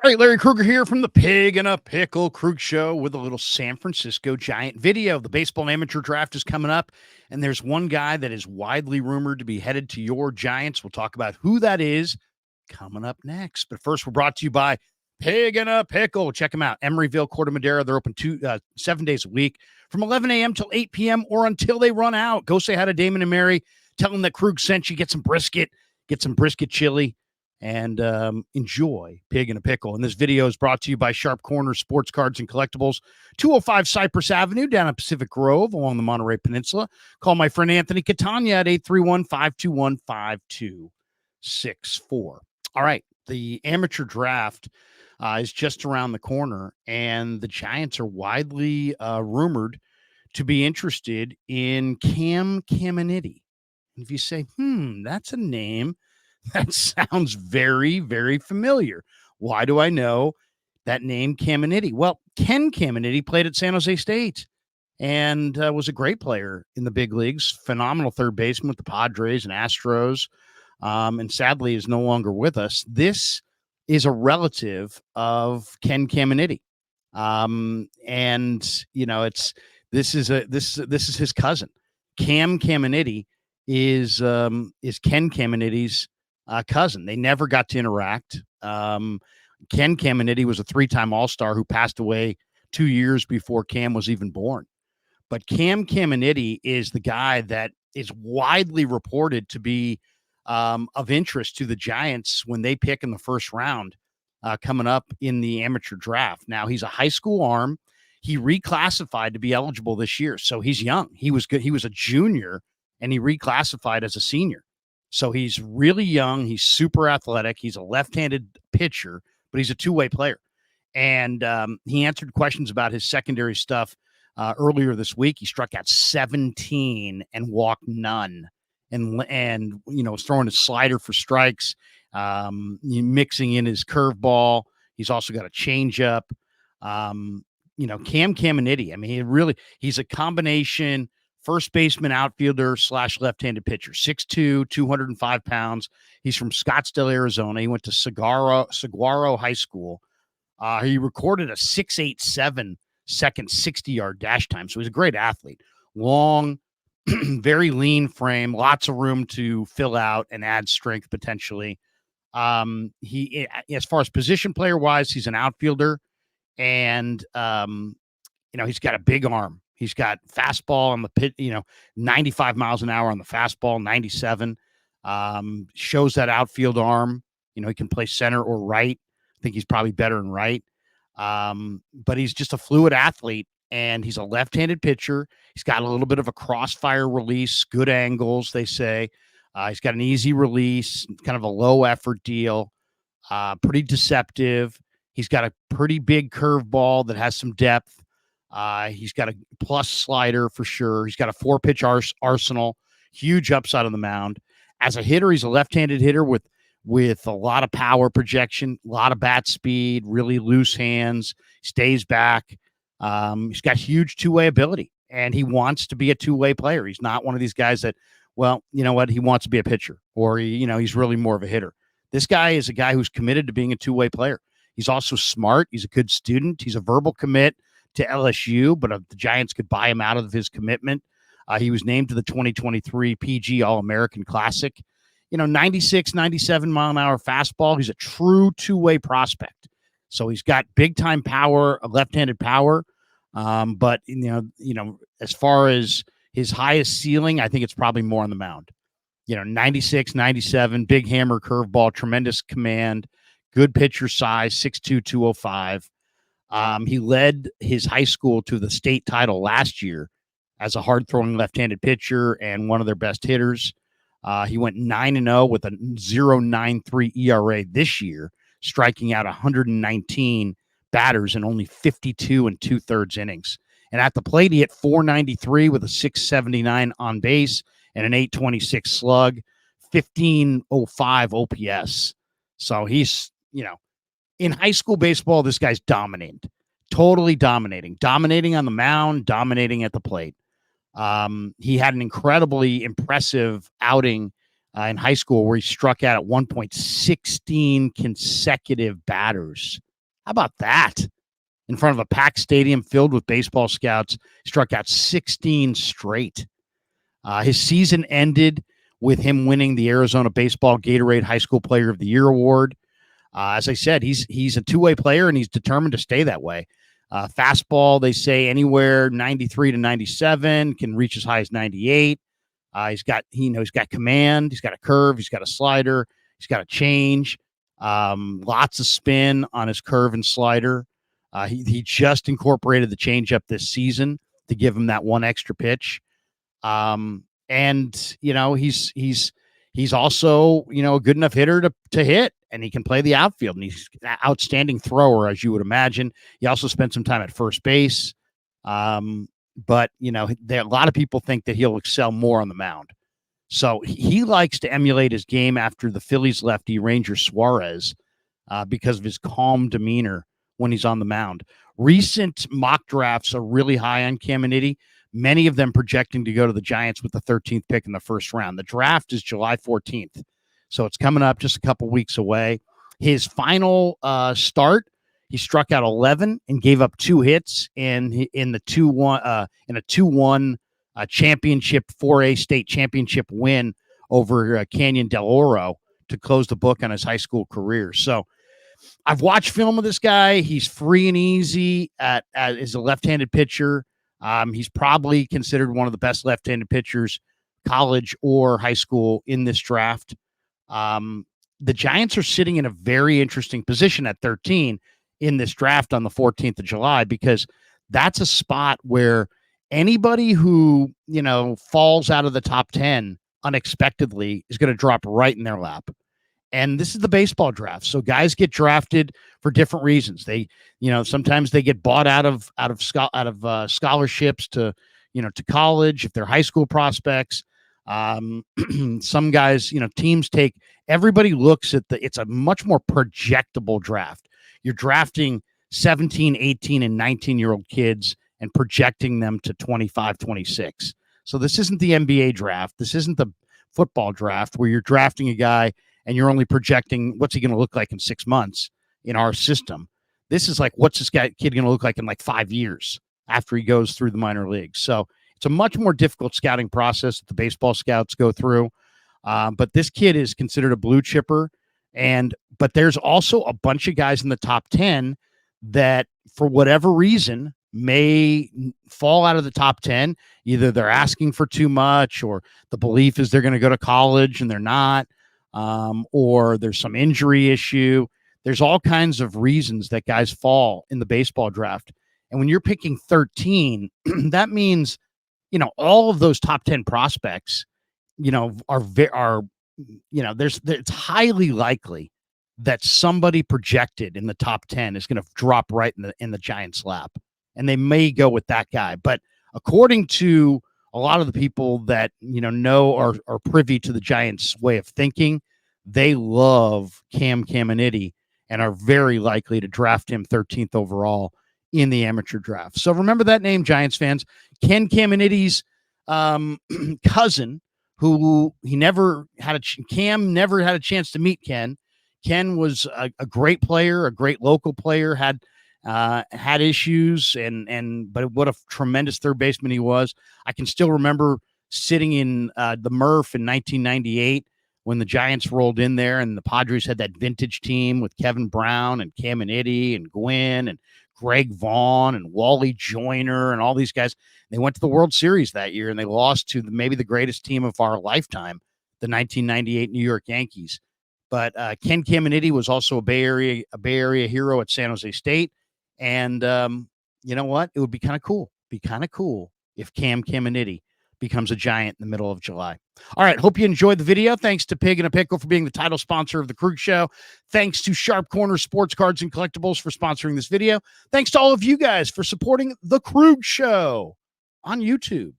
All right, Larry Krueger here from the Pig and a Pickle Krug Show with a little San Francisco Giant video. The baseball amateur draft is coming up, and there's one guy that is widely rumored to be headed to your Giants. We'll talk about who that is coming up next. But first, we're brought to you by Pig and a Pickle. Check them out. Emeryville, Corte Madera. They're open 7 days a week from 11 a.m. till 8 p.m. or until they run out. Go say hi to Damon and Mary. Tell them that Krug sent you. Get some brisket chili, and enjoy Pig and a Pickle. And this video is brought to you by Sharp Corner Sports Cards and Collectibles, 205 Cypress Avenue down at Pacific Grove along the Monterey Peninsula. Call my friend Anthony Catania at 831-521-5264. All right, the amateur draft is just around the corner, and the Giants are widely rumored to be interested in Caminiti. If you say, that's a name that sounds very, very familiar. Why do I know that name, Caminiti? Well, Ken Caminiti played at San Jose State and was a great player in the big leagues, phenomenal third baseman with the Padres and Astros, and sadly is no longer with us. This is a relative of Ken Caminiti. And you know, this is his cousin. Cam Caminiti is Ken Caminiti's cousin. They never got to interact. Ken Caminiti was a three-time All-Star who passed away 2 years before Cam was even born. But Cam Caminiti is the guy that is widely reported to be of interest to the Giants when they pick in the first round coming up in the amateur draft. Now, he's a high school arm. He reclassified to be eligible this year, so he's young. He was good. He was a junior, and he reclassified as a senior. So he's really young. He's super athletic. He's a left-handed pitcher, but he's a two-way player. And he answered questions about his secondary stuff earlier this week. He struck out 17 and walked none, and was throwing his slider for strikes, mixing in his curveball. He's also got a changeup. Cam Caminiti. I mean, he's a combination first baseman, outfielder / left-handed pitcher, 6'2", 205 pounds. He's from Scottsdale, Arizona. He went to Saguaro High School. He recorded a 6.87 second 60-yard dash time. So he's a great athlete. Long, very lean frame, lots of room to fill out and add strength potentially. He, as far as position player wise, he's an outfielder, and he's got a big arm. He's got fastball on the pit, 95 miles an hour on the fastball, 97. Shows that outfield arm. He can play center or right. I think he's probably better in right. But he's just a fluid athlete, and he's a left-handed pitcher. He's got a little bit of a crossfire release, good angles, they say. He's got an easy release, kind of a low-effort deal, pretty deceptive. He's got a pretty big curveball that has some depth. He's got a plus slider for sure. He's got a 4-pitch arsenal, huge upside on the mound. As a hitter, he's a left-handed hitter with a lot of power projection, a lot of bat speed, really loose hands, stays back. He's got huge two-way ability, and he wants to be a two-way player. He's not one of these guys that, well, you know what, he wants to be a pitcher, or he's really more of a hitter. This guy is a guy who's committed to being a two-way player. He's also smart. He's a good student. He's a verbal commit to LSU, but the Giants could buy him out of his commitment. He was named to the 2023 PG All-American Classic. 96, 97 mile an hour fastball. He's a true two-way prospect. So he's got big-time power, a left-handed power. But as far as his highest ceiling, I think it's probably more on the mound. 96, 97, big hammer curveball, tremendous command, good pitcher size, 6'2", 205. He led his high school to the state title last year as a hard-throwing left-handed pitcher and one of their best hitters. He went 9-0 with a 0.93 ERA this year, striking out 119 batters in only 52 2/3 innings. And at the plate, he hit .493 with a 679 on base and an 826 slug, 1505 OPS. So he's, in high school baseball, this guy's dominated, totally dominating on the mound, dominating at the plate. He had an incredibly impressive outing in high school where he struck out at 1.16 consecutive batters How about that? In front of a packed stadium filled with baseball scouts, struck out 16 straight. His season ended with him winning the Arizona Baseball Gatorade High School Player of the Year award. As I said, he's a two-way player, and he's determined to stay that way. Fastball, they say anywhere 93 to 97, can reach as high as 98. He's got command. He's got a curve. He's got a slider. He's got a change. Lots of spin on his curve and slider. He just incorporated the changeup this season to give him that one extra pitch. And he's also, a good enough hitter to hit, and he can play the outfield, and he's an outstanding thrower, as you would imagine. He also spent some time at first base. But a lot of people think that he'll excel more on the mound. So he likes to emulate his game after the Phillies lefty Ranger Suarez, because of his calm demeanor when he's on the mound. Recent mock drafts are really high on Caminiti, many of them projecting to go to the Giants with the 13th pick in the first round. The draft is July 14th, so it's coming up just a couple weeks away. His final start, he struck out 11 and gave up 2 hits in a 2-1 championship 4A state championship win over Canyon del Oro to close the book on his high school career. So I've watched film of this guy. He's free and easy as a left-handed pitcher. He's probably considered one of the best left-handed pitchers, college or high school, in this draft. The Giants are sitting in a very interesting position at 13 in this draft on the 14th of July, because that's a spot where anybody who, falls out of the top 10 unexpectedly is going to drop right in their lap. And this is the baseball draft. So guys get drafted for different reasons. They, sometimes they get bought out of scholarships to college if they're high school prospects. Some guys, teams take, everybody looks at it's a much more projectable draft. You're drafting 17, 18, and 19-year-old kids and projecting them to 25, 26. So this isn't the NBA draft. This isn't the football draft where you're drafting a guy and you're only projecting what's he going to look like in 6 months in our system. This is like, what's this kid going to look like in like 5 years after he goes through the minor leagues? So it's a much more difficult scouting process that the baseball scouts go through. But this kid is considered a blue chipper. But there's also a bunch of guys in the top 10 that, for whatever reason, may fall out of the top 10. Either they're asking for too much, or the belief is they're going to go to college and they're not, or there's some injury issue. There's all kinds of reasons that guys fall in the baseball draft. And when you're picking 13, that means, all of those top 10 prospects, it's highly likely that somebody projected in the top 10 is going to drop right in the Giants' lap, and they may go with that guy. But according to a lot of the people that know or are privy to the Giants' way of thinking, they love Caminiti and are very likely to draft him 13th overall in the amateur draft. So remember that name, Giants fans. Ken Caminiti's cousin, who Cam never had a chance to meet Ken. Ken was a great player, a great local player, had issues, but what a tremendous third baseman he was. I can still remember sitting in the Murph in 1998 when the Giants rolled in there, and the Padres had that vintage team with Kevin Brown and Caminiti and Gwynn and Greg Vaughn and Wally Joyner and all these guys. They went to the World Series that year, and they lost to maybe the greatest team of our lifetime, the 1998 New York Yankees. But Ken Caminiti was also a Bay Area hero at San Jose State. And you know what? It would be kind of cool. If Cam Caminiti becomes a Giant in the middle of July. All right. Hope you enjoyed the video. Thanks to Pig and a Pickle for being the title sponsor of the Krug Show. Thanks to Sharp Corner Sports Cards and Collectibles for sponsoring this video. Thanks to all of you guys for supporting the Krug Show on YouTube.